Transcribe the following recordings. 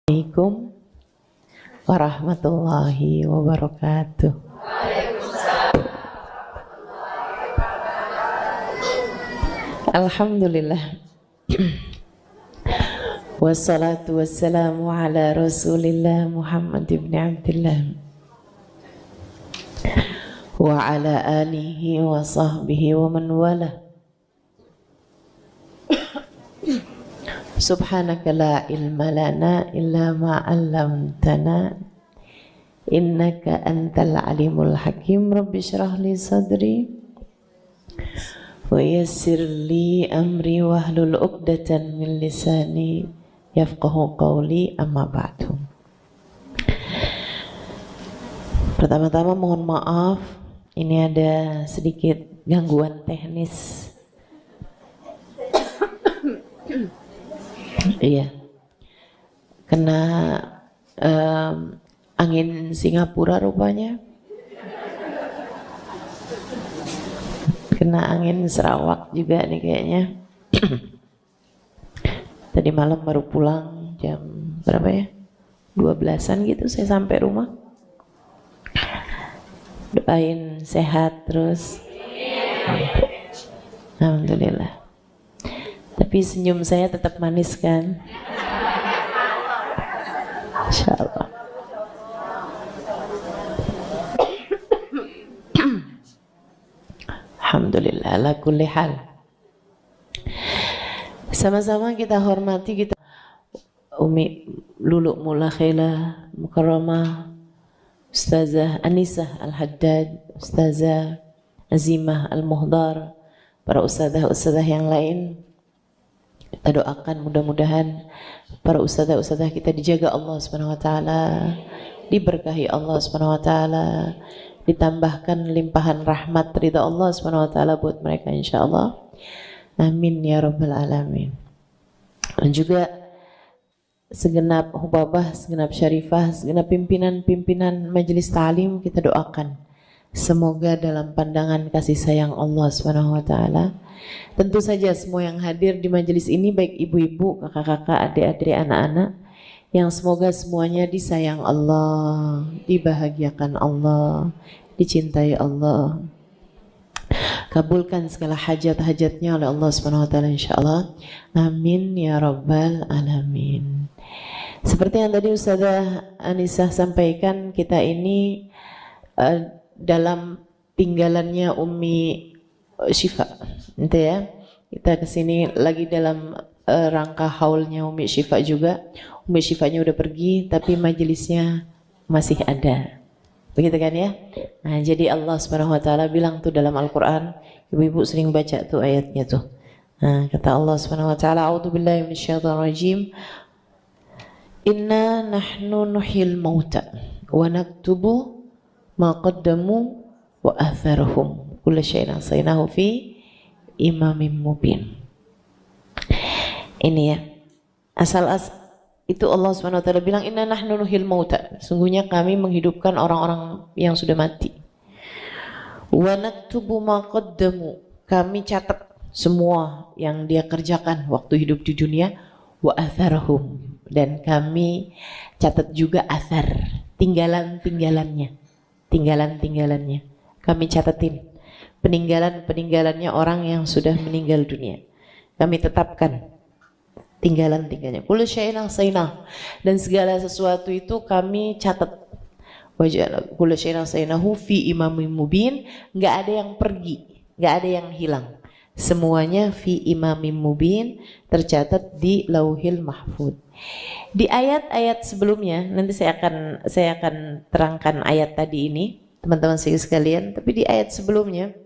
Assalamualaikum warahmatullahi wabarakatuh. Alhamdulillah. Wassalatu wassalamu ala Rasulillah Muhammad ibn Abdullah wa ala alihi wa sahbihi wa man wala. Subhanaka la ilma lana illa ma 'allamtana innaka antal alimul hakim. Rabbi shrah li sadri wa yassir li amri wahlul 'uqdatan min lisani yafqahu qawli, amma ba'du. Pertama-tama mohon maaf, ini ada sedikit gangguan teknis. Iya, kena angin Singapura rupanya, kena angin Sarawak juga nih kayaknya. Tadi malam baru pulang jam berapa ya, 12-an gitu saya sampai rumah. Doain sehat terus. Alhamdulillah. Tapi senyum saya tetap manis kan? Insyaallah. Alhamdulillah ala kulli hal. Sama-sama kita hormati kita Umi Lulu Mulakhila Mukarramah, Ustazah Anisah Al-Haddad, Ustazah Azimah Al-Muhdar, para ustazah-ustazah yang lain. Kita doakan mudah-mudahan para ustazah-ustazah kita dijaga Allah Subhanahu wa taala, diberkahi Allah Subhanahu wa taala, ditambahkan limpahan rahmat ridha Allah Subhanahu wa taala buat mereka insyaallah. Amin ya rabbal alamin. Dan juga segenap hubabah, segenap syarifah, segenap pimpinan-pimpinan majelis ta'lim kita doakan semoga dalam pandangan kasih sayang Allah Subhanahu wa taala. Tentu saja semua yang hadir di majelis ini, baik ibu-ibu, kakak-kakak, adik-adik, anak-anak, yang semoga semuanya disayang Allah, dibahagiakan Allah, dicintai Allah. Kabulkan segala hajat-hajatnya oleh Allah Subhanahu wa taala insyaallah. Amin ya rabbal alamin. Seperti yang tadi Ustazah Anisah sampaikan, kita ini dalam tinggalannya Umi Syifa, gitu ya. Kita kesini lagi dalam rangka haulnya Umi Syifa juga. Umi Syifanya udah pergi, tapi majelisnya masih ada, begitu kan ya. Nah, jadi Allah Subhanahu wa taala bilang tuh dalam Al-Quran, ibu-ibu sering baca tuh ayatnya tuh. Nah, kata Allah Subhanahu wa taala, a'udzubillahi minasyaitonir rajim, inna nahnu nuhyil mauta wa naktubu ma qaddamu wa atharahum kullu syai'in ahsaynahu fi imamin mubin. Ini ya, itu Allah Subhanahu wa taala bilang inna nahnu nuhyil mauta, sungguhnya kami menghidupkan orang-orang yang sudah mati. Wa naktubu ma qaddamu, kami catat semua yang dia kerjakan waktu hidup di dunia. Wa atharahum, dan kami catat juga athar, tinggalan-tinggalannya kami catatin, peninggalannya orang yang sudah meninggal dunia kami tetapkan tinggalan-tinggalnya. Kullu syai'in ahsaynah, dan segala sesuatu itu kami catat. Waja'ala kullu syai'in ahsaynahu fi imamin mubin, enggak ada yang pergi, enggak ada yang hilang. Semuanya fi imamin mubin, tercatat di Lauhil Mahfuz. Di ayat-ayat sebelumnya, nanti saya akan terangkan ayat tadi ini, teman-teman sekalian, tapi di ayat sebelumnya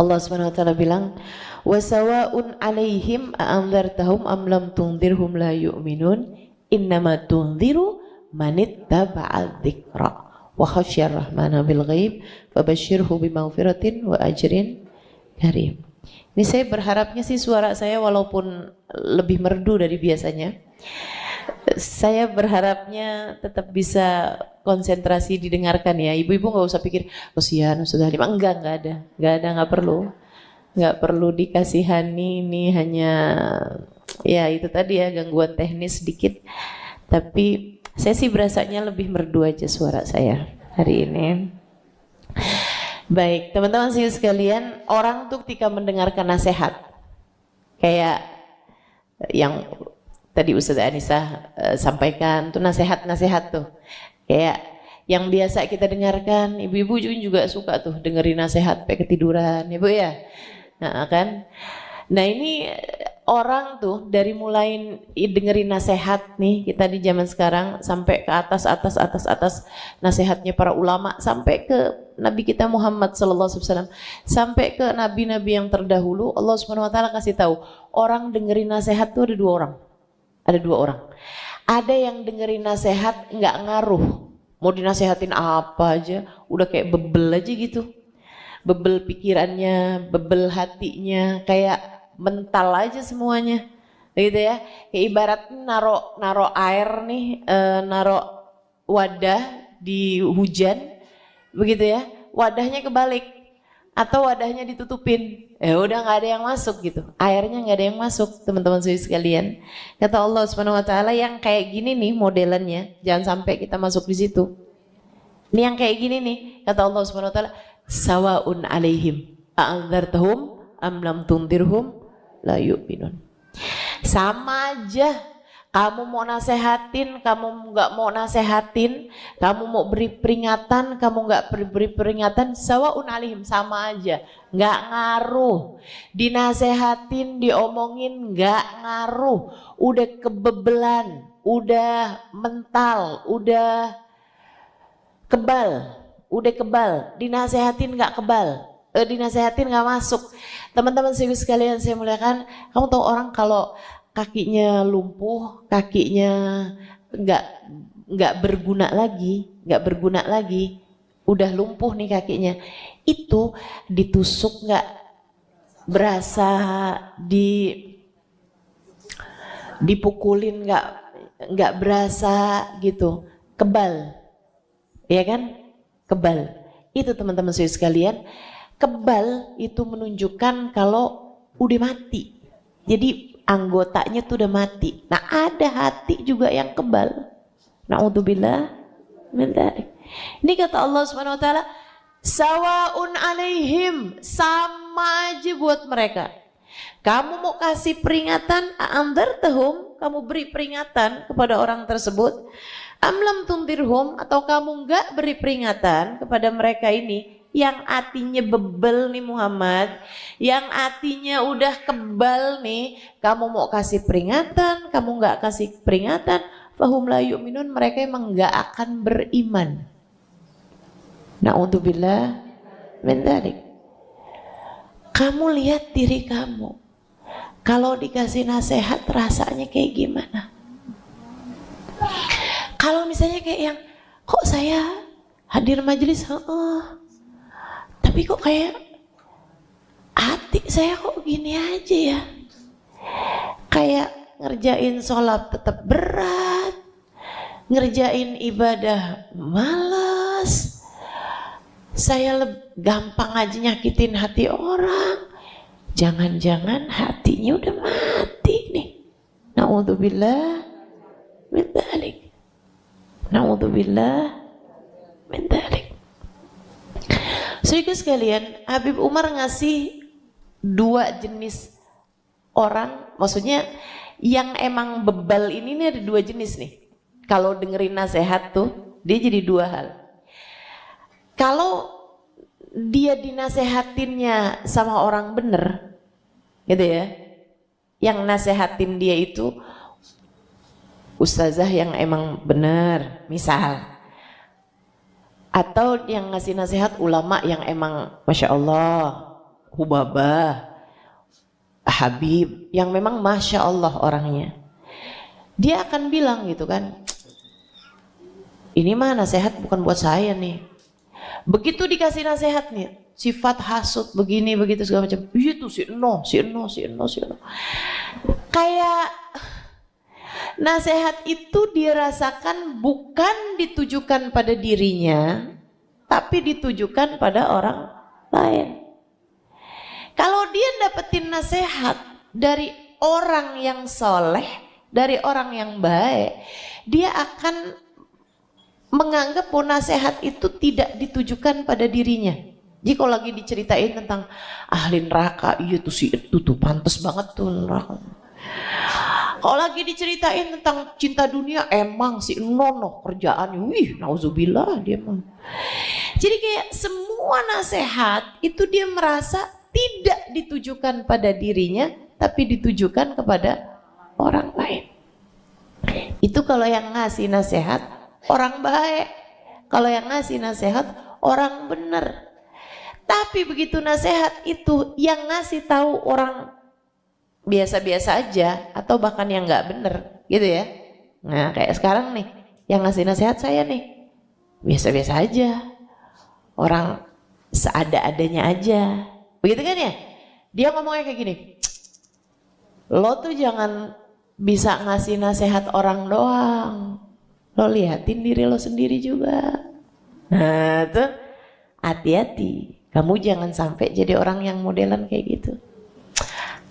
Allah Subhanahu wa taala bilang, wa sawa'un 'alaihim a'anzartahum am lam tunzirhum la yu'minun innama tunziru man ittaba'a dzikra wa khasyar rahmana bil ghaib fabashshirhu bimaghfiratin wa ajrin karim. Ini saya berharapnya sih suara saya walaupun lebih merdu dari biasanya, saya berharapnya tetap bisa konsentrasi didengarkan ya. Ibu-ibu nggak usah pikir kasihan sudah lima, enggak ada, nggak perlu dikasihani. Ini hanya ya itu tadi ya, gangguan teknis sedikit. Tapi saya sih berasanya lebih merdu aja suara saya hari ini. Baik, teman-teman sekalian, orang tuh ketika mendengarkan nasihat, kayak yang tadi Ustazah Anissa sampaikan tuh nasihat-nasihat tuh, kayak yang biasa kita dengarkan, ibu-ibu juga suka tuh dengerin nasihat sampai ketiduran, ya Bu ya. Nah kan, nah ini orang tuh dari mulai dengerin nasihat nih kita di zaman sekarang sampai ke atas nasihatnya para ulama sampai ke Nabi kita Muhammad SAW, sampai ke nabi-nabi yang terdahulu. Allah Subhanahu Wa Taala kasih tahu orang dengerin nasihat tuh ada dua orang. Ada yang dengerin nasihat nggak ngaruh, mau dinasehatin apa aja udah kayak bebel aja gitu, bebel pikirannya, bebel hatinya, kayak mental aja semuanya, gitu ya. Kayak ibarat naro air nih, naro wadah di hujan, begitu ya. Wadahnya kebalik atau wadahnya ditutupin, udah nggak ada yang masuk gitu. Airnya nggak ada yang masuk, teman-teman sekalian. Kata Allah Subhanahu Wa Taala yang kayak gini nih modelannya, jangan sampai kita masuk di situ. Ini yang kayak gini nih, kata Allah Subhanahu Wa Taala, sawaun alaihim a'andzartahum am lam tundirhum la yu'minun. Sama aja, kamu mau nasehatin, kamu nggak mau nasehatin, kamu mau beri peringatan, kamu nggak beri peringatan, sawaun alaihim, sama aja, nggak ngaruh. Dinasehatin, diomongin nggak ngaruh, udah kebebelan, udah mental, udah kebal, dinasehatin nggak kebal, dinasehatin nggak masuk. Teman-teman sekalian saya muliakan, kamu tahu orang kalau kakinya lumpuh, kakinya nggak berguna lagi, udah lumpuh nih kakinya, itu ditusuk nggak berasa, dipukulin nggak berasa gitu, kebal. Ya kan? Kebal. Itu teman-teman sekalian, kebal itu menunjukkan kalau udah mati. Jadi anggotanya tuh udah mati. Nah, ada hati juga yang kebal. Na'udzubillah min dzalik. Ini kata Allah Subhanahu Wa Taala, sawaun alaihim, sama aja buat mereka. Kamu mau kasih peringatan, a'andzartahum, kamu beri peringatan kepada orang tersebut, amlam tundirhum, atau kamu enggak beri peringatan kepada mereka ini yang hatinya bebel nih Muhammad, yang hatinya udah kebal nih, kamu mau kasih peringatan, kamu enggak kasih peringatan, fahum la yu'minun, mereka emang enggak akan beriman. Na'udzubillah min dzalik. Kamu lihat diri kamu, kalau dikasih nasihat rasanya kayak gimana? Kalau misalnya kayak yang, kok saya hadir majelis, tapi kok kayak hati saya kok gini aja ya, kayak ngerjain sholat tetap berat, ngerjain ibadah malas, saya gampang aja nyakitin hati orang, jangan-jangan hatinya udah mati nih. Na'udzubillah min dzalik. Na'udzubillah min dzalik. Saudara sekalian, Habib Umar ngasih dua jenis orang, maksudnya yang emang bebal ini nih ada dua jenis nih. Kalau dengerin nasihat tuh, dia jadi dua hal. Kalau dia dinasehatinnya sama orang bener, gitu ya, yang nasehatin dia itu ustazah yang emang bener, misal, atau yang ngasih nasihat ulama yang emang masya Allah, hubabah, habib, yang memang masya Allah orangnya, dia akan bilang gitu kan, ini mah nasihat bukan buat saya nih. Begitu dikasih nasihat nih, sifat hasut begini begitu segala macam, itu si no. Kayak nasihat itu dirasakan bukan ditujukan pada dirinya, tapi ditujukan pada orang lain. Kalau dia dapetin nasihat dari orang yang soleh, dari orang yang baik, dia akan menganggap bahwa nasihat itu tidak ditujukan pada dirinya. Jadi kalau lagi diceritain tentang ahli neraka, iya tuh si itu tuh pantes banget tuh neraka. Kalau lagi diceritain tentang cinta dunia, emang si nono kerjaannya, wih, nauzubillah dia mah. Jadi kayak semua nasihat itu dia merasa tidak ditujukan pada dirinya, tapi ditujukan kepada orang lain. Itu kalau yang ngasih nasihat orang baik, kalau yang ngasih nasihat orang benar. Tapi begitu nasihat itu yang ngasih tahu orang biasa-biasa aja atau bahkan yang nggak benar, gitu ya. Nah kayak sekarang nih, yang ngasih nasihat saya nih biasa-biasa aja, orang seada-adanya aja, begitu kan ya? Dia ngomongnya kayak gini, lo tuh jangan bisa ngasih nasihat orang doang, lo liatin diri lo sendiri juga. Nah tuh hati-hati, kamu jangan sampai jadi orang yang modelan kayak gitu.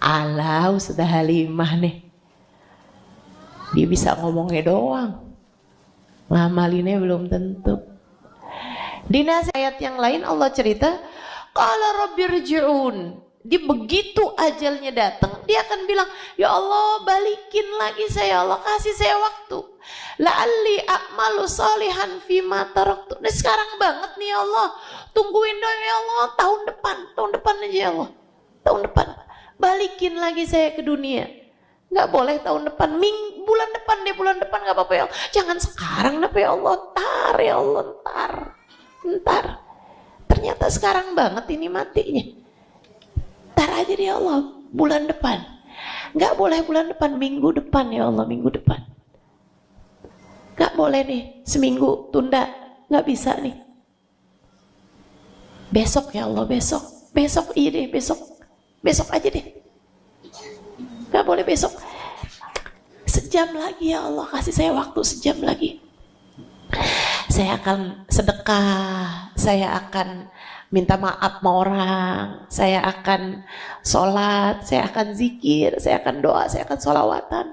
Alah sudah Halimah nih, dia bisa ngomongnya doang, ngamalinnya belum tentu. Di nasihat yang lain Allah cerita, qala rabbirji'un. Dia begitu ajalnya datang, dia akan bilang, ya Allah balikin lagi saya, Allah kasih saya waktu. La'alli a'malu salihan fima taraktu. Nah sekarang banget nih ya Allah, tungguin dong ya Allah, tahun depan aja ya Allah, tahun depan. Balikin lagi saya ke dunia. Nggak boleh tahun depan, bulan depan nggak apa-apa ya Allah. Jangan sekarang ya Allah, ntar ya Allah, ntar. Ternyata sekarang banget ini matinya. Ntar aja ya Allah, bulan depan. Nggak boleh bulan depan, minggu depan ya Allah, minggu depan. Nggak boleh nih, seminggu tunda, nggak bisa nih. Besok ya Allah, besok iya deh, besok aja deh, gak boleh besok, sejam lagi ya Allah, kasih saya waktu sejam lagi. Saya akan sedekah, saya akan minta maaf sama orang, saya akan sholat, saya akan zikir, saya akan doa, saya akan sholawatan,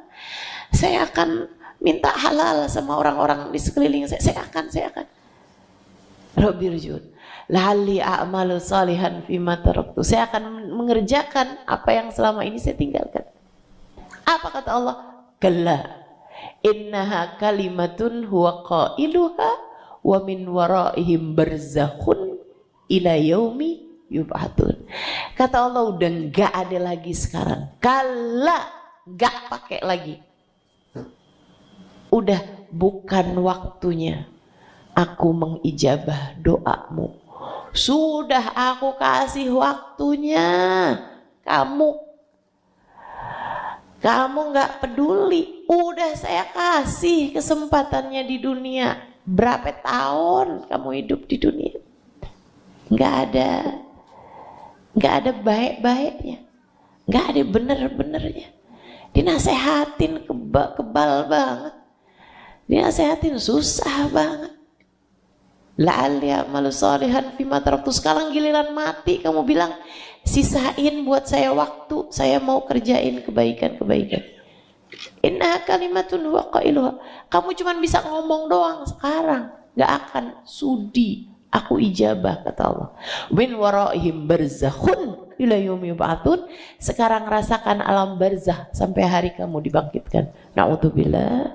saya akan minta halal sama orang-orang di sekeliling saya akan Rabbirji'un la'alli a'malu salihan fima taraktu. Saya akan mengerjakan apa yang selama ini saya tinggalkan. Apa kata Allah? Kalla innaha kalimatun huwa qailuha wa min waraihim barzakhun ila yaumi yub'atsun. Kata Allah udah enggak ada lagi sekarang. Kalla, enggak pakai lagi. Udah bukan waktunya aku mengijabah doamu. Sudah aku kasih waktunya. Kamu gak peduli. Udah saya kasih kesempatannya di dunia. Berapa tahun kamu hidup di dunia? Gak ada baik-baiknya, gak ada bener-benernya. Dinasehatin kebal banget, dinasehatin susah banget. La'alli a'malu salihan fima taraktu. Sekarang giliran mati kamu bilang sisain buat saya waktu, saya mau kerjain kebaikan-kebaikan. Inna kalimatun huwa qailuha. Kamu cuma bisa ngomong doang sekarang, gak akan sudi aku ijabah, kata Allah. Min waraihim barzakhun ila yaumi yub'atsun. Sekarang rasakan alam barzah sampai hari kamu dibangkitkan. Na'udzubillah.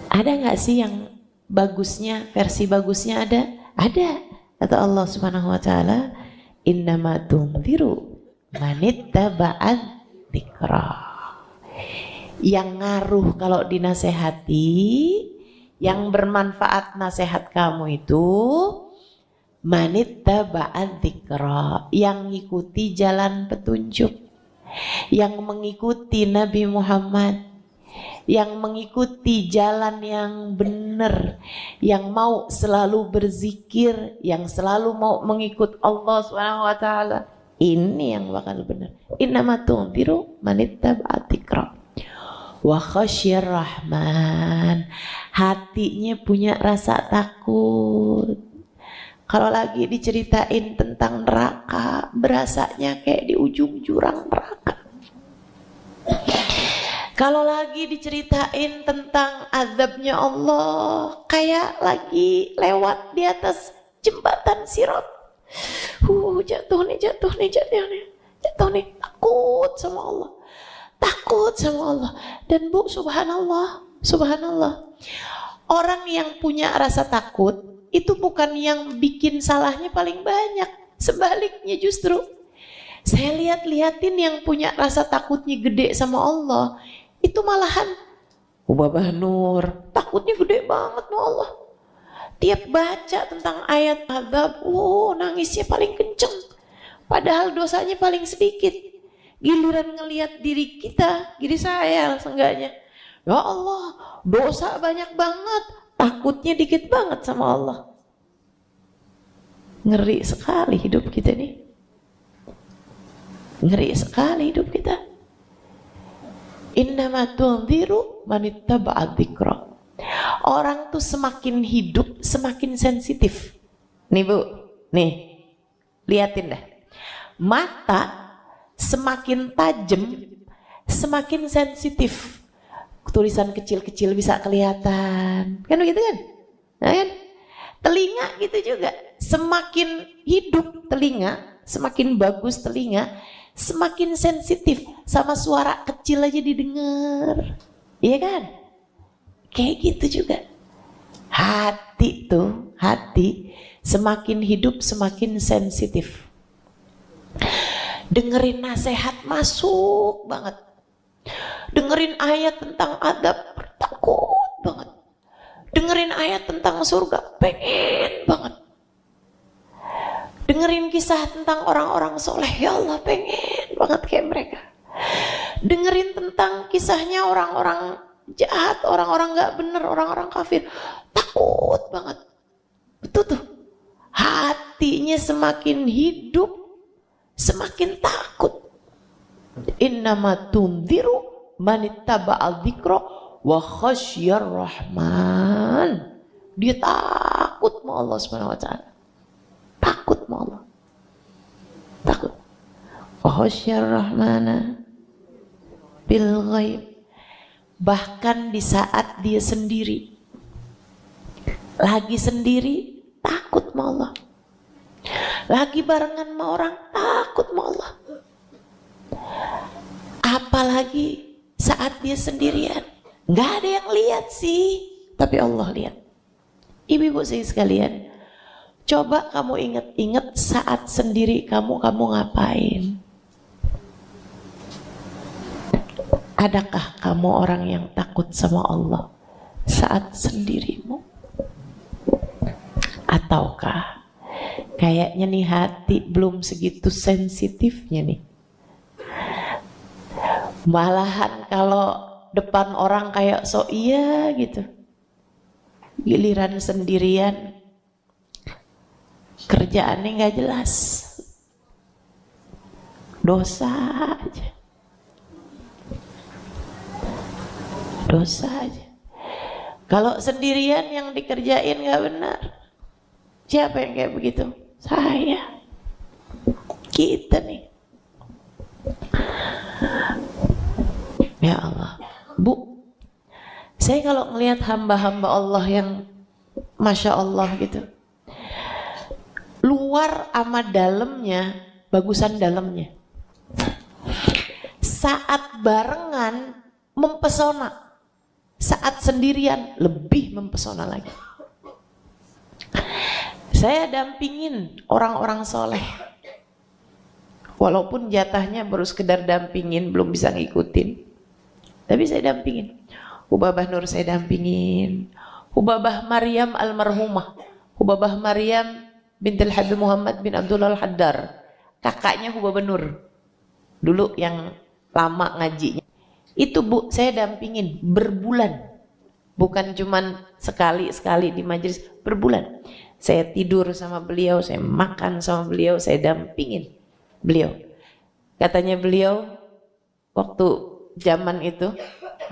Ada nggak sih yang bagusnya, versi bagusnya ada? Ada. Kata Allah Subhanahu wa taala, innama tunziru manittaba'ad dzikra. Yang ngaruh kalau dinasehati, yang bermanfaat nasihat kamu itu manittaba'ad dzikra, yang ngikuti jalan petunjuk, yang mengikuti Nabi Muhammad, yang mengikuti jalan yang benar, yang mau selalu berzikir, yang selalu mau mengikut Allah Subhanahu wa taala. Ini yang bakal benar. Innama tunziru manittaba'ad dzikra. Wa khasyir rahman, hatinya punya rasa takut. Kalau lagi diceritain tentang neraka, berasanya kayak di ujung jurang neraka. Kalau lagi diceritain tentang azabnya Allah, kayak lagi lewat di atas jembatan Sirat. Jatuh nih, takut sama Allah. Takut sama Allah. Dan Bu, subhanallah. Orang yang punya rasa takut itu bukan yang bikin salahnya paling banyak. Sebaliknya justru. Saya lihatin yang punya rasa takutnya gede sama Allah, itu malahan Ubabah Nur, takutnya gede banget sama Allah. Tiap baca tentang ayat azab, nangisnya paling kenceng. Padahal dosanya paling sedikit. Giliran ngelihat diri kita, diri saya seenggaknya, ya Allah, dosa banyak banget, takutnya dikit banget sama Allah. Ngeri sekali hidup kita nih. Ngeri sekali hidup kita. Innama tunziru manittaba'a dzikra. Orang tuh semakin hidup semakin sensitif. Nih Bu, nih liatin dah. Mata semakin tajam semakin sensitif. Tulisan kecil-kecil bisa kelihatan. Kan begitu kan? Nah, kan? Telinga gitu juga. Semakin hidup telinga, semakin bagus telinga, semakin sensitif, sama suara kecil aja didengar. Iya kan? Kayak gitu juga. Hati semakin hidup semakin sensitif. Dengerin nasihat masuk banget. Dengerin ayat tentang adab takut banget. Dengerin ayat tentang surga pengen banget. Dengerin kisah tentang orang-orang soleh, ya Allah pengen banget kayak mereka. Dengerin tentang kisahnya orang-orang jahat, orang-orang gak bener, orang-orang kafir, takut banget. Betul tuh, hatinya semakin hidup, semakin takut. Innama tunziru manittaba'al dzikra wa khasyar rahman. Dia takut sama Allah Subhanahu wa taala. Takut sama Allah. Takut. Wa khasyar rahmana bil ghaib. Bahkan di saat dia sendiri. Lagi sendiri takut sama Allah. Lagi barengan sama orang takut sama Allah. Apalagi saat dia sendirian. Gak ada yang lihat sih, tapi Allah lihat. Ibu-ibu saya sekalian, coba kamu ingat-ingat saat sendiri kamu ngapain? Adakah kamu orang yang takut sama Allah saat sendirimu? Ataukah kayaknya nih hati belum segitu sensitifnya nih? Malahan kalau depan orang kayak so iya gitu. Giliran sendirian, kerjaannya gak jelas. Dosa aja. Dosa aja. Kalau sendirian yang dikerjain gak benar, siapa yang kayak begitu? Saya. Kita nih. Ya Allah, Bu, saya kalau ngelihat hamba-hamba Allah yang Masya Allah gitu, luar sama dalamnya, bagusan dalamnya. Saat barengan mempesona, saat sendirian lebih mempesona lagi. Saya dampingin orang-orang soleh, walaupun jatahnya baru sekedar dampingin, belum bisa ngikutin. Tapi saya dampingin. Ubabah Nur saya dampingin. Ubabah Maryam almarhumah. Ubabah Maryam bintul Habib Muhammad bin Abdullah al-Haddar. Kakaknya Ubabah Nur. Dulu yang lama ngajinya. Itu Bu, saya dampingin berbulan. Bukan cuman sekali-sekali di majelis, berbulan. Saya tidur sama beliau, saya makan sama beliau, saya dampingin beliau. Katanya beliau waktu zaman itu,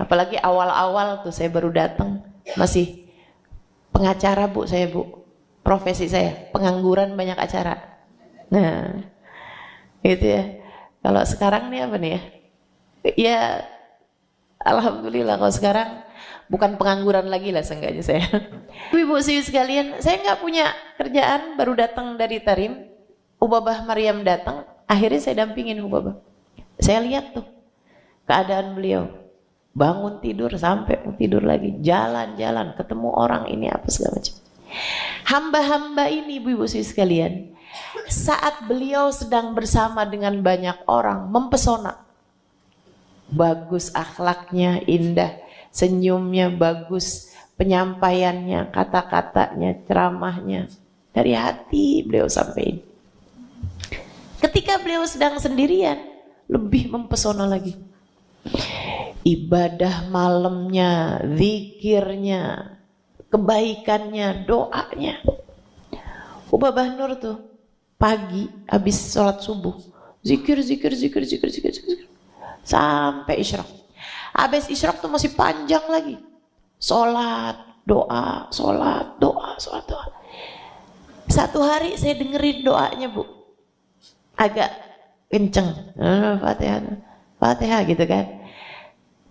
apalagi awal-awal tuh saya baru datang, masih pengacara Bu saya Bu, profesi saya pengangguran banyak acara. Nah gitu ya. Kalau sekarang nih apa nih ya, ya Alhamdulillah kalau sekarang bukan pengangguran lagi lah seenggaknya saya. Ibu sekalian, saya nggak punya kerjaan, baru datang dari Tarim. Hubabah Maryam datang, akhirnya saya dampingin Hubabah. Saya lihat tuh keadaan beliau, bangun tidur sampai mau tidur lagi, jalan-jalan, ketemu orang ini apa segala macam. Hamba-hamba ini ibu-ibu sekalian, saat beliau sedang bersama dengan banyak orang, mempesona. Bagus akhlaknya, indah, senyumnya bagus, penyampaiannya, kata-katanya, ceramahnya, dari hati beliau sampaikan. Ketika beliau sedang sendirian, lebih mempesona lagi. Ibadah malamnya, zikirnya, kebaikannya, doanya. Hubabah Nur tuh pagi habis sholat subuh, zikir sampai isyraq. Habis isyraq tuh masih panjang lagi. Sholat, doa, sholat, doa, sholat, doa. Satu hari saya dengerin doanya Bu, agak kenceng, Fatihah gitu kan.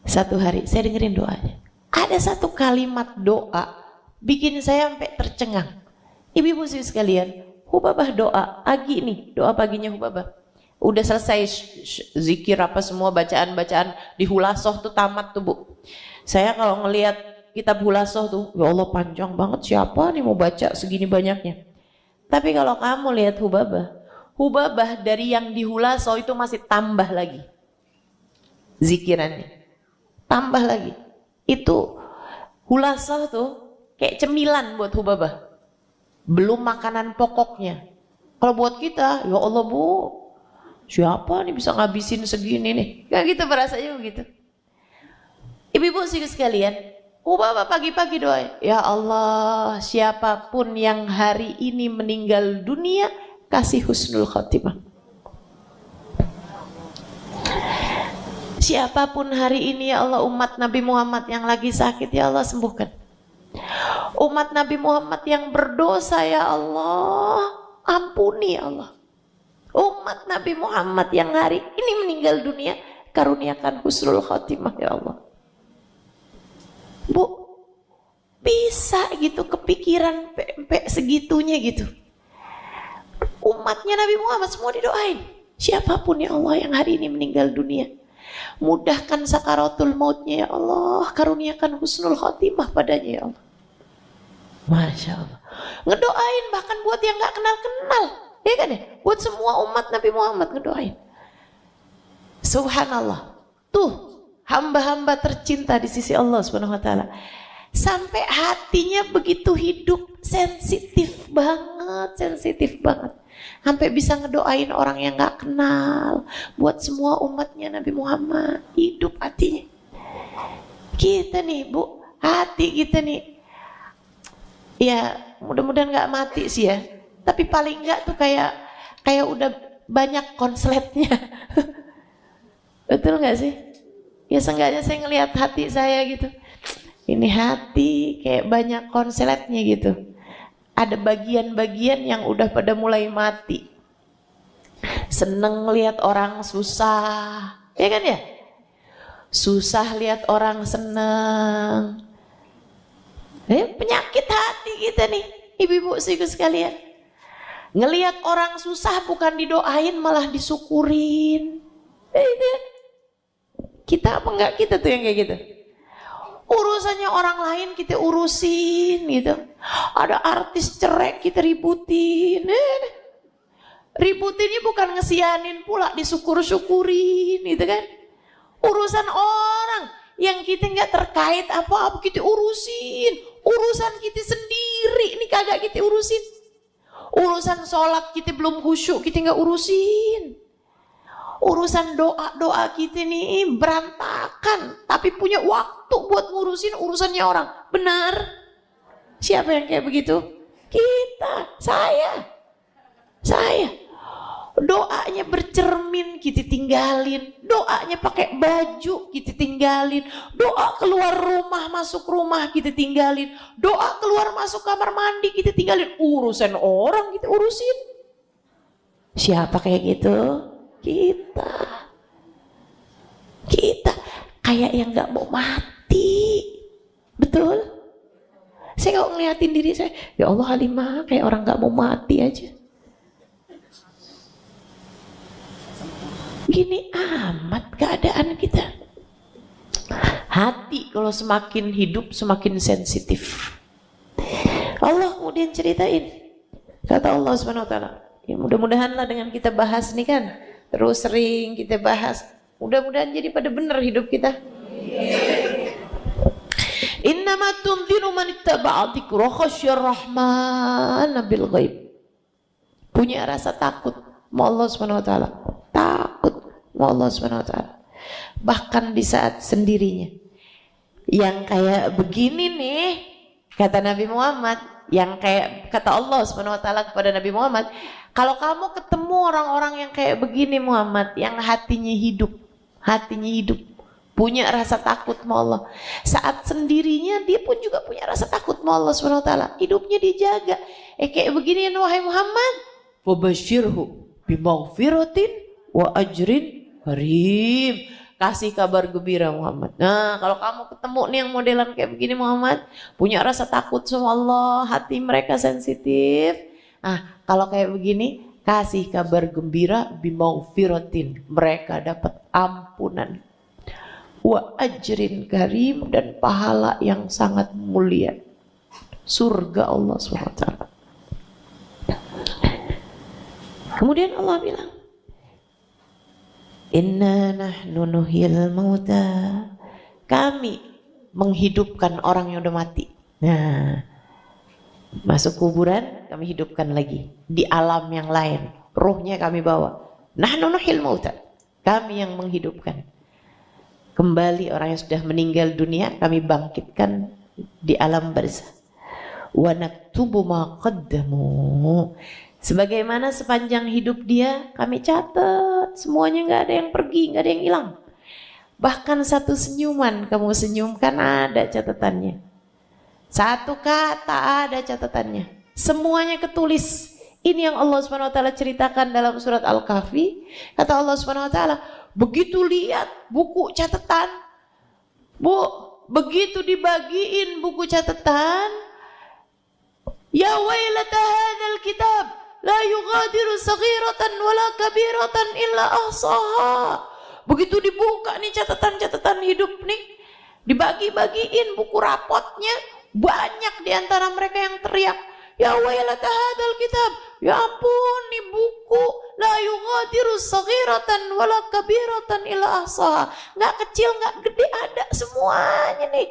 Satu hari saya dengerin doanya, ada satu kalimat doa bikin saya sampai tercengang. Ibu-ibu sekalian, Hubabah doa pagi nih, doa paginya Hubabah. Udah selesai zikir apa semua, bacaan-bacaan di Hulasoh tuh tamat tuh Bu. Saya kalau ngelihat kitab Hulasoh tuh, ya Allah panjang banget, siapa nih mau baca segini banyaknya. Tapi kalau kamu lihat Hubabah dari yang di Hulasoh itu masih tambah lagi zikirannya, tambah lagi. Itu Hulasoh tuh kayak cemilan buat Hubabah, belum makanan pokoknya. Kalau buat kita, ya Allah Bu, siapa nih bisa ngabisin segini nih? Kayak gitu berasanya begitu. Ibu-ibu sekalian, Hubabah pagi-pagi doa, ya Allah, siapapun yang hari ini meninggal dunia, kasih husnul khotimah. Siapapun hari ini ya Allah, umat Nabi Muhammad yang lagi sakit ya Allah sembuhkan. Umat Nabi Muhammad yang berdosa ya Allah, ampuni ya Allah. Umat Nabi Muhammad yang hari ini meninggal dunia, karuniakan husnul khotimah ya Allah. Bu, bisa gitu kepikiran segitunya gitu. Umatnya Nabi Muhammad semua didoain. Siapapun ya Allah yang hari ini meninggal dunia, mudahkan sakaratul mautnya ya Allah, karuniakan husnul khotimah padanya ya Allah. Masya Allah. Ngedoain bahkan buat yang gak kenal-kenal, ya kan ya? Buat semua umat Nabi Muhammad ngedoain. Subhanallah. Tuh hamba-hamba tercinta di sisi Allah Subhanahu wa taala. Sampai hatinya begitu hidup, sensitif banget. Sampai bisa ngedoain orang yang gak kenal, buat semua umatnya Nabi Muhammad. Hidup hatinya. Kita nih Bu, hati kita nih, ya mudah-mudahan gak mati sih ya, tapi paling gak tuh kayak udah banyak konsletnya. Betul gak sih? Ya seenggaknya saya ngelihat hati saya gitu, ini hati kayak banyak konsletnya gitu. Ada bagian-bagian yang udah pada mulai mati. Seneng lihat orang susah, ya kan ya? Susah lihat orang seneng. Penyakit hati kita nih, ibu-ibu sekalian. Ngelihat orang susah bukan didoain malah disyukurin. Kita apa enggak kita tuh yang kayak gitu? Urusannya orang lain kita urusin gitu. Ada artis cerai kita ributin. Ributinnya bukan ngesianin pula, disyukur-syukurin gitu kan. Urusan orang yang kita nggak terkait apa-apa kita urusin. Urusan kita sendiri ini kagak kita urusin. Urusan sholat kita belum khusyuk kita nggak urusin. Urusan doa-doa kita nih berantakan, tapi punya waktu buat ngurusin urusannya orang. Benar? Siapa yang kayak begitu? Kita, saya. Doanya bercermin kita tinggalin, doanya pakai baju kita tinggalin, doa keluar rumah masuk rumah kita tinggalin, doa keluar masuk kamar mandi kita tinggalin, urusan orang kita urusin. Siapa kayak gitu? Kita kayak yang gak mau mati. Betul? Saya kalau ngeliatin diri saya, ya Allah Halimah kayak orang gak mau mati aja. Gini amat keadaan kita. Hati kalau semakin hidup semakin sensitif. Allah kemudian ceritain, kata Allah SWT, ya mudah-mudahanlah dengan kita bahas nih kan, terus sering kita bahas, mudah-mudahan jadi pada benar hidup kita. Innama tunziru man ittaba'a dzikra khasyar rahman bil ghaib. Punya rasa takut sama Allah SWT, takut sama Allah SWT, bahkan di saat sendirinya. Yang kayak begini nih, kata Nabi Muhammad, yang kayak kata Allah SWT kepada Nabi Muhammad, kalau kamu ketemu orang-orang yang kayak begini Muhammad, yang hatinya hidup, punya rasa takut sama Allah, saat sendirinya dia pun juga punya rasa takut sama Allah SWT, hidupnya dijaga. Kayak begini wahai Muhammad, wabashirhu bimaghfiratin wa ajrin karim. Kasih kabar gembira Muhammad. Nah, kalau kamu ketemu nih yang modelan kayak begini Muhammad, punya rasa takut sama Allah, hati mereka sensitif. Nah, kalau kayak begini, kasih kabar gembira bimaghfiratin, mereka dapat ampunan. Wa ajrin karim, dan pahala yang sangat mulia. Surga Allah SWT. Kemudian Allah bilang, inna nahnu nuhyil mauta, kami menghidupkan orang yang udah mati. Nah, masuk kuburan kami hidupkan lagi di alam yang lain, ruhnya kami bawa. Nahnu nuhyil mauta, kami yang menghidupkan. Kembali orang yang sudah meninggal dunia kami bangkitkan di alam barzah. Wa naktubu ma qaddamu, sebagaimana sepanjang hidup dia kami catat semuanya, nggak ada yang pergi, nggak ada yang hilang. Bahkan satu senyuman kamu senyumkan ada catatannya, satu kata ada catatannya, semuanya ketulis. Ini yang Allah SWT ceritakan dalam surat Al-Kahfi. Kata Allah SWT, begitu lihat buku catatan, begitu dibagiin buku catatan, ya wailata hadzal kitab la yughadiru saghiratan wala kabiratan illa ahsaha. Begitu dibuka nih catatan-catatan hidup nih, dibagi-bagiin buku rapotnya, banyak diantara mereka yang teriak, ya wailata hadzal kitab, ya ampun nih buku, la yughadiru saghiratan wala kabiratan illa ahsaha. Nggak kecil nggak gede, ada semuanya nih.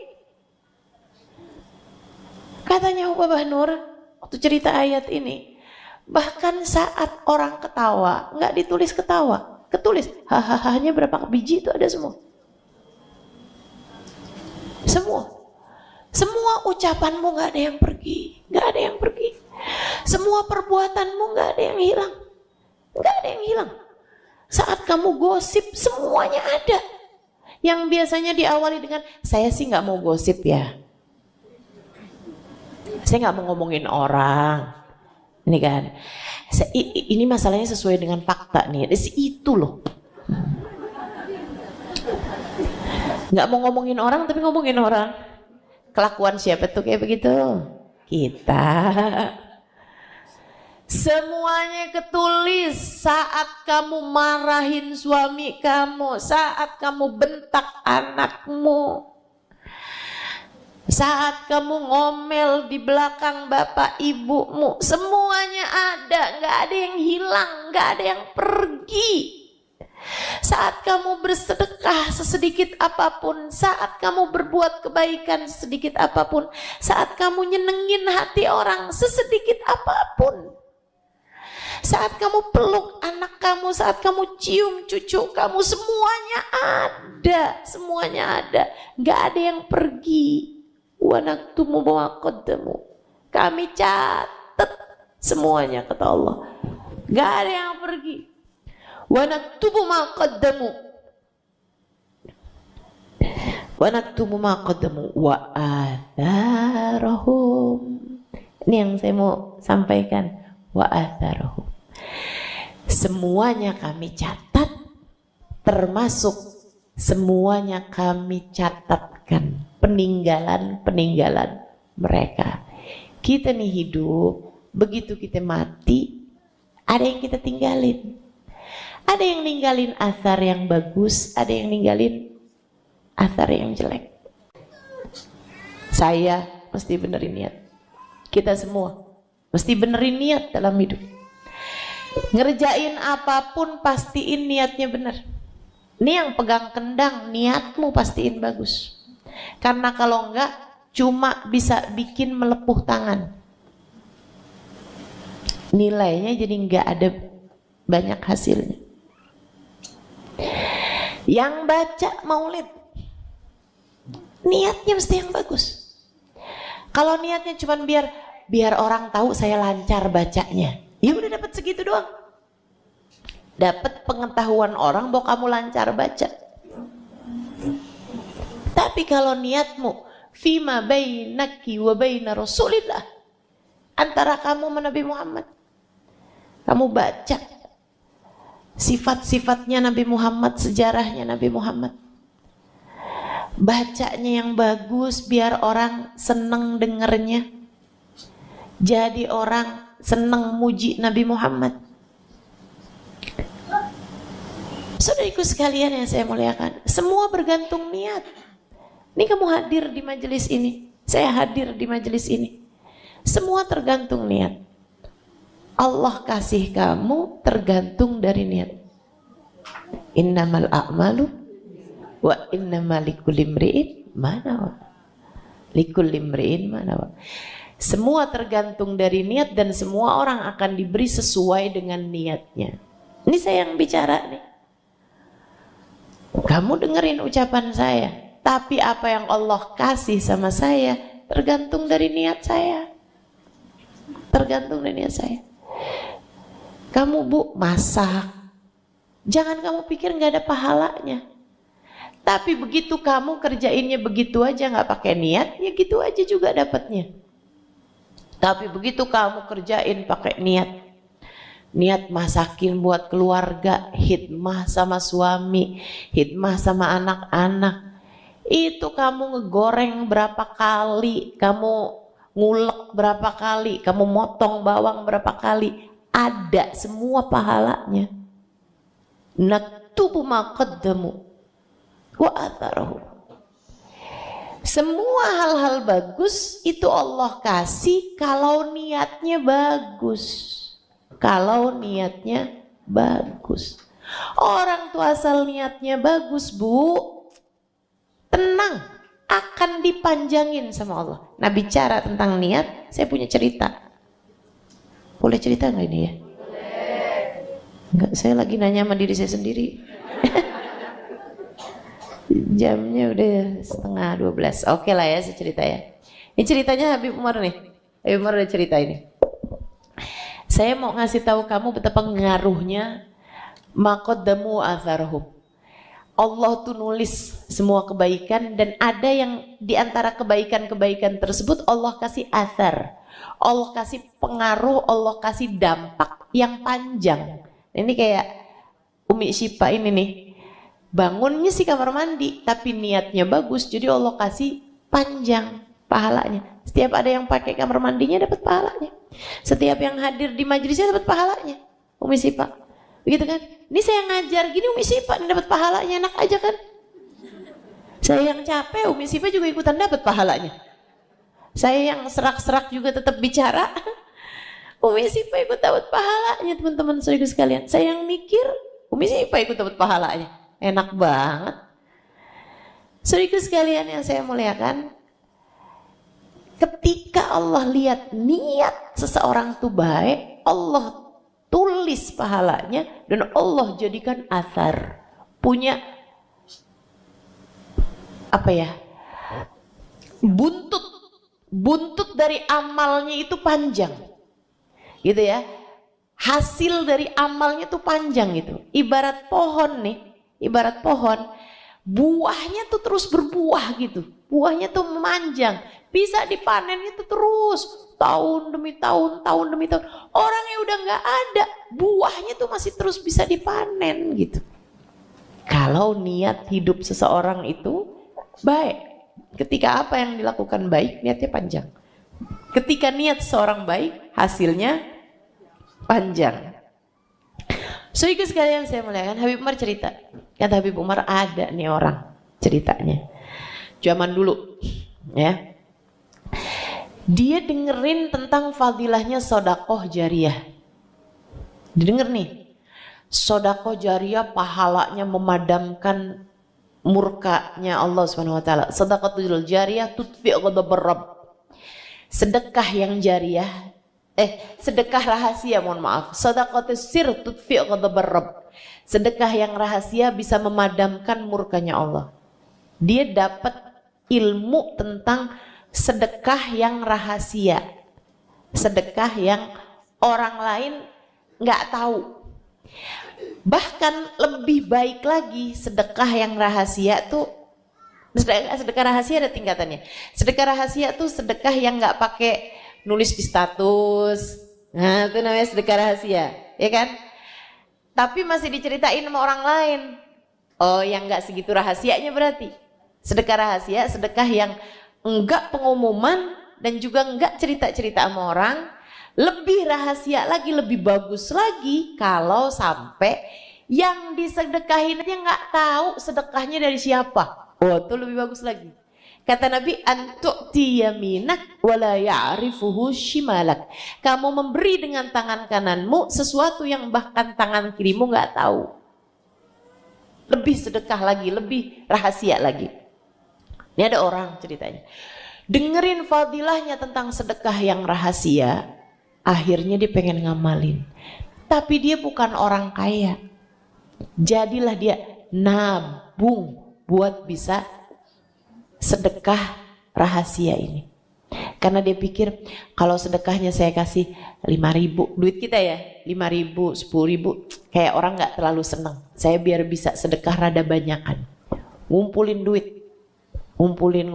Katanya Bapak Nur waktu cerita ayat ini, bahkan saat orang ketawa, nggak ditulis ketawa, ketulis hahaha-nya berapa biji itu ada semua. Semua ucapanmu nggak ada yang pergi, nggak ada yang pergi. Semua perbuatanmu nggak ada yang hilang, nggak ada yang hilang. Saat kamu gosip semuanya ada. Yang biasanya diawali dengan saya sih nggak mau gosip ya, saya nggak mau ngomongin orang. Ini kan, ini masalahnya sesuai dengan fakta nih. Itu loh, nggak mau ngomongin orang tapi ngomongin orang. Kelakuan siapa tuh kayak begitu? Kita. Semuanya ketulis saat kamu marahin suami kamu, saat kamu bentak anakmu, saat kamu ngomel di belakang bapak ibumu, semuanya ada, nggak ada yang hilang, nggak ada yang pergi. Saat kamu bersedekah sesedikit apapun, saat kamu berbuat kebaikan sedikit apapun, saat kamu nyenengin hati orang sesedikit apapun, saat kamu peluk anak kamu, saat kamu cium cucu kamu, semuanya ada, semuanya ada, nggak ada yang pergi. Wa naktubu ma qaddamu, kami catat semuanya, kata Allah, nggak ada yang pergi. Wa naktubu ma qaddamu, wa naktubu ma qaddamu wa atharahum. Ini yang saya mau sampaikan, wa atharahum. Semuanya kami catat, termasuk semuanya kami catatkan, peninggalan-peninggalan mereka. Kita nih hidup, begitu kita mati, ada yang kita tinggalin. Ada yang ninggalin athar yang bagus, ada yang ninggalin athar yang jelek. Saya mesti benerin niat. Kita semua mesti benerin niat dalam hidup. Ngerjain apapun pastiin niatnya benar. Ini yang pegang kendang, niatmu pastiin bagus. Karena kalau enggak cuma bisa bikin melepuh tangan. Nilainya jadi enggak ada banyak hasilnya. Yang baca maulid, niatnya mesti yang bagus. Kalau niatnya cuma biar orang tahu saya lancar bacanya, ya udah dapat segitu doang. Dapat pengetahuan orang bahwa kamu lancar baca. Tapi kalau niatmu fima bainaki wa baina Rasulillah, antara kamu sama Nabi Muhammad, kamu baca sifat-sifatnya Nabi Muhammad, sejarahnya Nabi Muhammad, bacanya yang bagus biar orang seneng dengernya, jadi orang seneng muji Nabi Muhammad. Saudaraku sekalian yang saya muliakan, semua bergantung niat. Ini kamu hadir di majelis ini, saya hadir di majelis ini, semua tergantung niat. Allah kasih kamu tergantung dari niat. Innamal a'malu wa innamal likulli imri'in ma nawa. Likulli imri'in ma nawa. Semua tergantung dari niat dan semua orang akan diberi sesuai dengan niatnya. Ini saya yang bicara nih. Kamu dengerin ucapan saya, tapi apa yang Allah kasih sama saya tergantung dari niat saya. Tergantung dari niat saya. Kamu Bu masak, jangan kamu pikir nggak ada pahalanya. Tapi begitu kamu kerjainnya begitu aja nggak pakai niat, ya gitu aja juga dapatnya. Tapi begitu kamu kerjain pakai niat, niat masakin buat keluarga, hidmah sama suami, hidmah sama anak-anak, itu kamu ngegoreng berapa kali, kamu ngulek berapa kali, kamu motong bawang berapa kali, ada semua pahalanya. Naktubu ma qaddamu wa atharahu. Semua hal-hal bagus itu Allah kasih kalau niatnya bagus. Kalau niatnya bagus. Orang tua asal niatnya bagus, Bu, tenang, akan dipanjangin sama Allah. Nah, bicara tentang niat, saya punya cerita. Boleh cerita nggak ini ya? Enggak, saya lagi nanya sama diri saya sendiri. Jamnya udah 11:30. Oke lah ya, saya cerita ya. Ini ceritanya Habib Umar nih. Habib Umar udah cerita ini. Saya mau ngasih tahu kamu betapa ngaruhnya maqaddamu atharhum. Allah tuh nulis semua kebaikan dan ada yang di antara kebaikan-kebaikan tersebut Allah kasih athar. Allah kasih pengaruh, Allah kasih dampak yang panjang. Ini kayak Umi Syifa ini nih, bangunnya sih kamar mandi, tapi niatnya bagus, jadi Allah kasih panjang pahalanya. Setiap ada yang pakai kamar mandinya dapat pahalanya. Setiap yang hadir di majelisnya dapat pahalanya. Umi Syifa, begitu kan? Ini saya ngajar gini Umi Syifa ini dapat pahalanya, enak aja kan? Saya yang capek, Umi Syifa juga ikutan dapat pahalanya. Saya yang serak-serak juga tetap bicara, Umi Syifa ikut dapat pahalanya, teman-teman saudara sekalian. Saya yang mikir, Umi Syifa ikut dapat pahalanya. Enak banget. Saudara sekalian yang saya muliakan, ketika Allah lihat niat seseorang itu baik, Allah tulis pahalanya dan Allah jadikan athar. Punya apa ya? Buntut dari amalnya itu panjang. Gitu ya. Hasil dari amalnya itu panjang gitu. Ibarat pohon nih, ibarat pohon, buahnya tuh terus berbuah gitu. Buahnya tuh memanjang, bisa dipanennya tuh terus tahun demi tahun, tahun demi tahun. Orang yang udah nggak ada, buahnya tuh masih terus bisa dipanen gitu. Kalau niat hidup seseorang itu baik, ketika apa yang dilakukan baik, niatnya panjang. Ketika niat seorang baik, hasilnya panjang. So itu sekalian saya muliakan, Habib Umar cerita. Kata Habib Umar, ada nih orang ceritanya. Zaman dulu, ya. Dia dengerin tentang fadilahnya sedekah jariyah. Didengar nih, sedekah jariyah pahalanya memadamkan murkanya Allah Subhanahu wa taala. Sedekahul jariyah tudfi ghadabar Rabb. Sedekah yang jariyah sedekah rahasia, mohon maaf. Sedekatus sir tudfi ghadabar Rabb. Sedekah yang rahasia bisa memadamkan murkanya Allah. Dia dapat ilmu tentang sedekah yang rahasia. Sedekah yang orang lain nggak tahu. Bahkan lebih baik lagi, sedekah yang rahasia tuh, sedekah rahasia ada tingkatannya. Sedekah rahasia tuh sedekah yang nggak pakai nulis di status. Nah, itu namanya sedekah rahasia, ya kan? Tapi masih diceritain sama orang lain. Oh, yang nggak segitu rahasianya berarti. Sedekah rahasia, sedekah yang enggak pengumuman dan juga enggak cerita-cerita sama orang. Lebih rahasia lagi, lebih bagus lagi kalau sampai yang disedekahin aja nggak tahu sedekahnya dari siapa. Oh, itu lebih bagus lagi. Kata Nabi, antu'ti yaminak wala ya'rifuhu shimalak. Kamu memberi dengan tangan kananmu sesuatu yang bahkan tangan kirimu nggak tahu. Lebih sedekah lagi, lebih rahasia lagi. Ini ada orang ceritanya. Dengerin fadilahnya tentang sedekah yang rahasia, akhirnya dia pengen ngamalin. Tapi dia bukan orang kaya. Jadilah dia nabung buat bisa sedekah rahasia ini. Karena dia pikir kalau sedekahnya saya kasih 5.000, duit kita ya 5.000, 10.000, kayak orang nggak terlalu senang. Saya biar bisa sedekah rada banyakan. Ngumpulin duit, ngumpulin,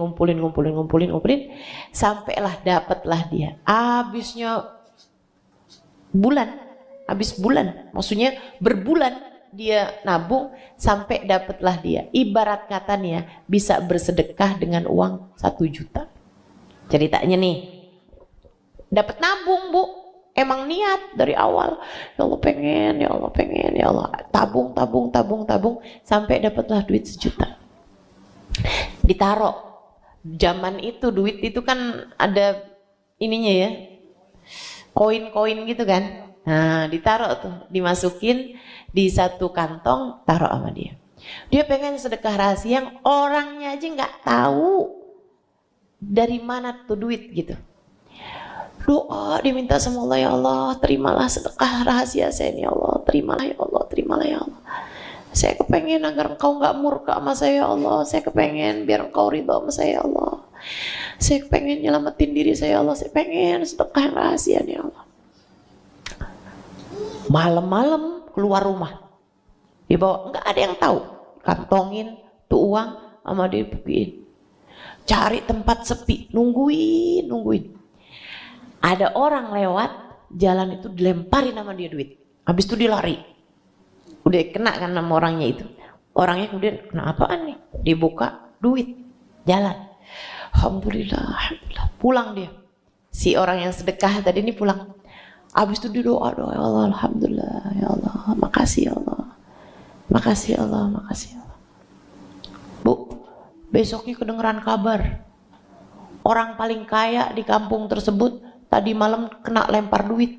sampailah dapatlah dia. Habis bulan, maksudnya berbulan dia nabung sampai dapatlah dia. Ibarat katanya bisa bersedekah dengan uang 1 juta. Ceritanya nih, dapat nabung bu, emang niat dari awal. Ya Allah pengen, ya Allah tabung, sampai dapatlah duit 1 juta. Ditaruh. Zaman itu duit itu kan ada ininya ya, koin-koin gitu kan. Nah, ditaruh tuh, dimasukin di satu kantong, taruh sama dia. Dia pengen sedekah rahasia yang orangnya aja nggak tahu dari mana tuh duit gitu. Doa diminta sama Allah, ya Allah, terimalah sedekah rahasia saya ini, ya Allah, terimalah ya Allah, terimalah ya Allah. Saya kepengen agar engkau nggak murka sama saya, ya Allah. Saya kepengen biar engkau ridho sama saya, ya Allah. Saya kepengen nyelamatin diri saya, ya Allah. Saya pengen sedekah yang rahasia nih, ya Allah. Malam-malam keluar rumah, dibawa, nggak ada yang tahu, kantongin tuh uang sama dia pergiin. Cari tempat sepi, nungguin. Ada orang lewat jalan itu, dilemparin sama dia duit. Habis itu dia lari. Udah kena kan sama orangnya itu. Orangnya kemudian, kena apaan nih? Dibuka duit, jalan. Alhamdulillah. Pulang dia. Si orang yang sedekah tadi ini pulang. Habis itu dia doa, ya Allah, alhamdulillah, ya Allah, makasih ya Allah, makasih ya Allah, makasih ya Allah. Bu, besoknya kedengeran kabar, orang paling kaya di kampung tersebut tadi malam kena lempar duit.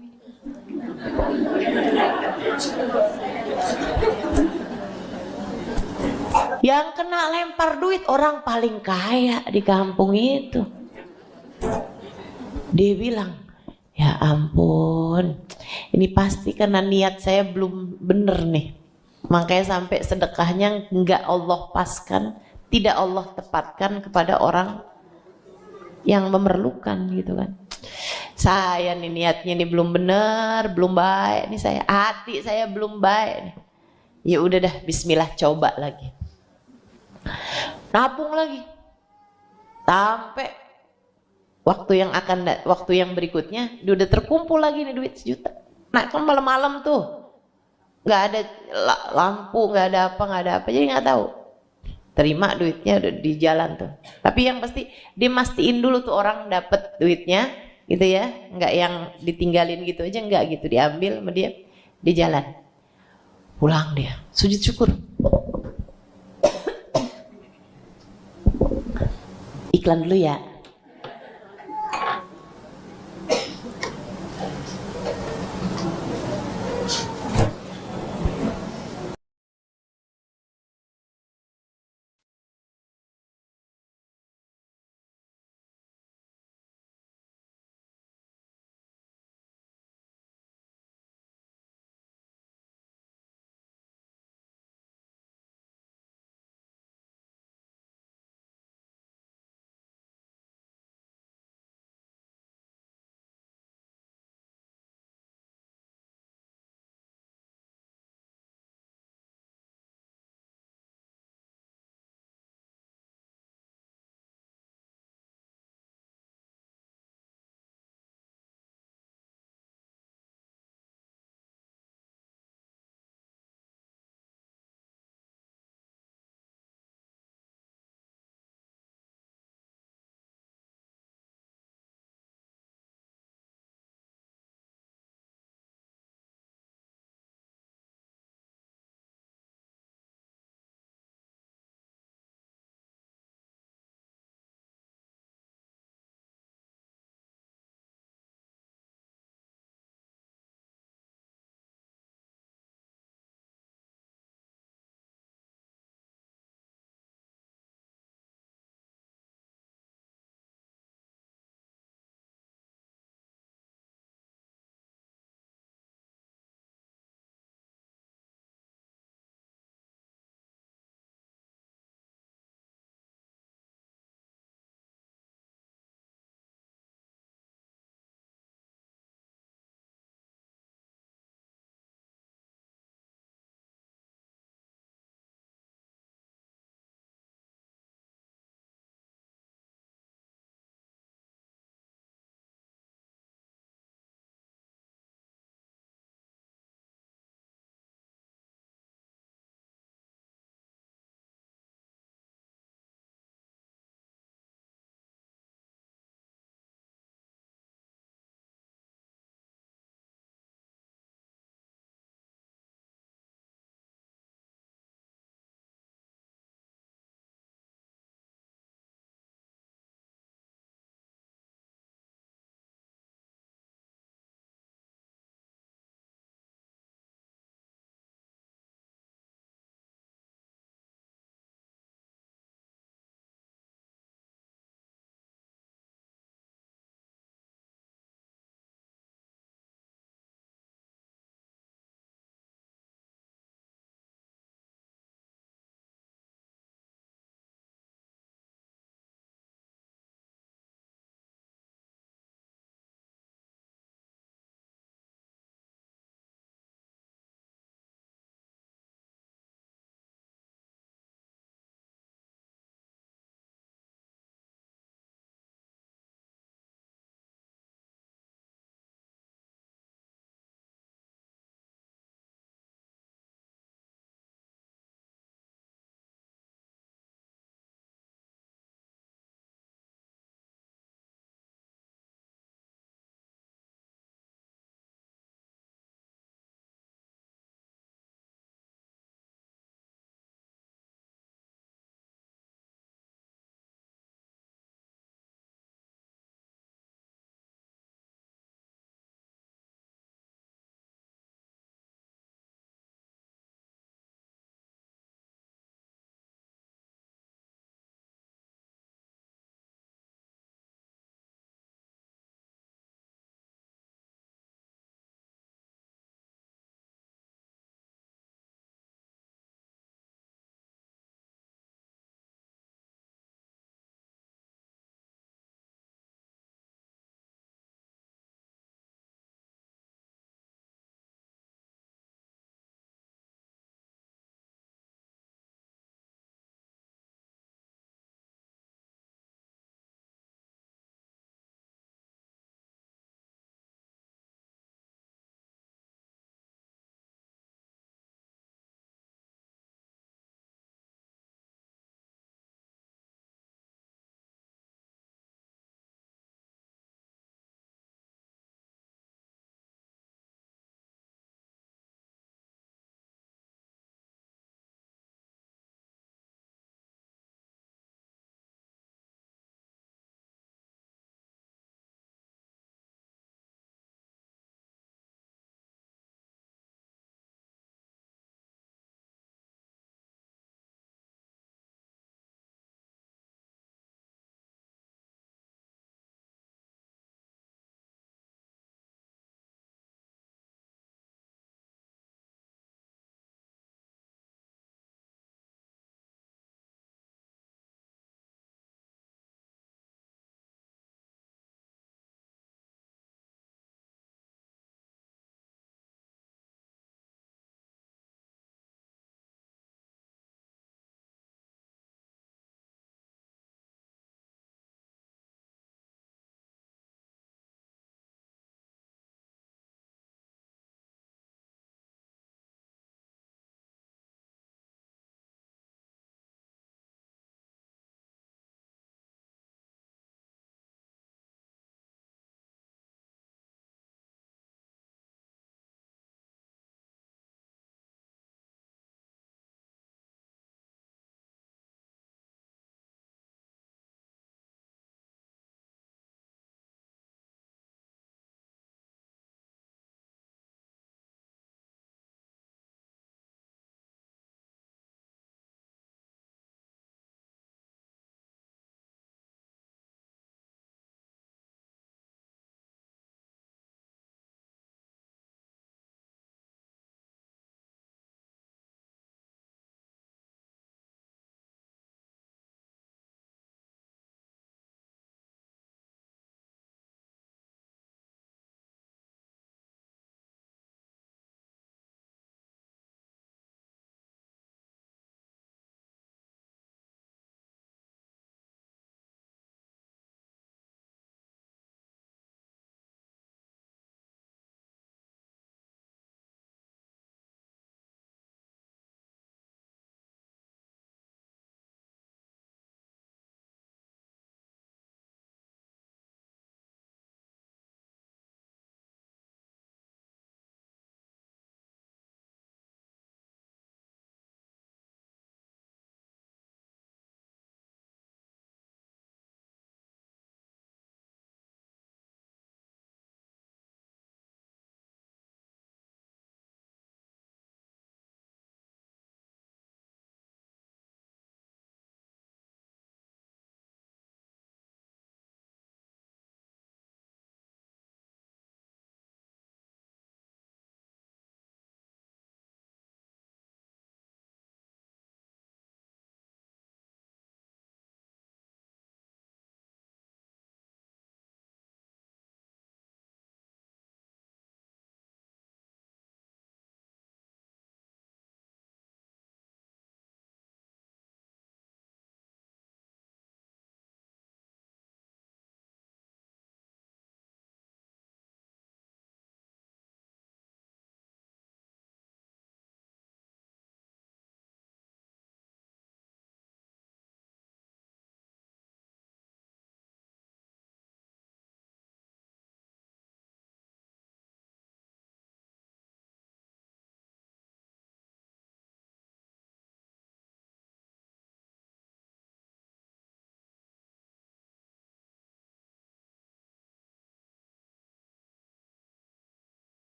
Yang kena lempar duit orang paling kaya di kampung itu. Dia bilang, ya ampun, ini pasti karena niat saya belum bener nih. Makanya sampai sedekahnya enggak Allah paskan, tidak Allah tepatkan kepada orang yang memerlukan gitu kan. Saya nih niatnya nih belum bener, belum baik nih saya, hati saya belum baik nih. Ya udah dah, bismillah, coba lagi. Nabung lagi. Sampai waktu yang berikutnya dia udah terkumpul lagi nih duit 1 juta. Nah kan malam-malam tuh nggak ada lampu, nggak ada apa, jadi nggak tahu. Terima duitnya udah di jalan tuh. Tapi yang pasti dimastiin dulu tuh orang dapat duitnya, gitu ya, nggak yang ditinggalin gitu aja, nggak gitu, diambil sama dia di jalan. Pulang dia, sujud syukur. Iklan dulu ya.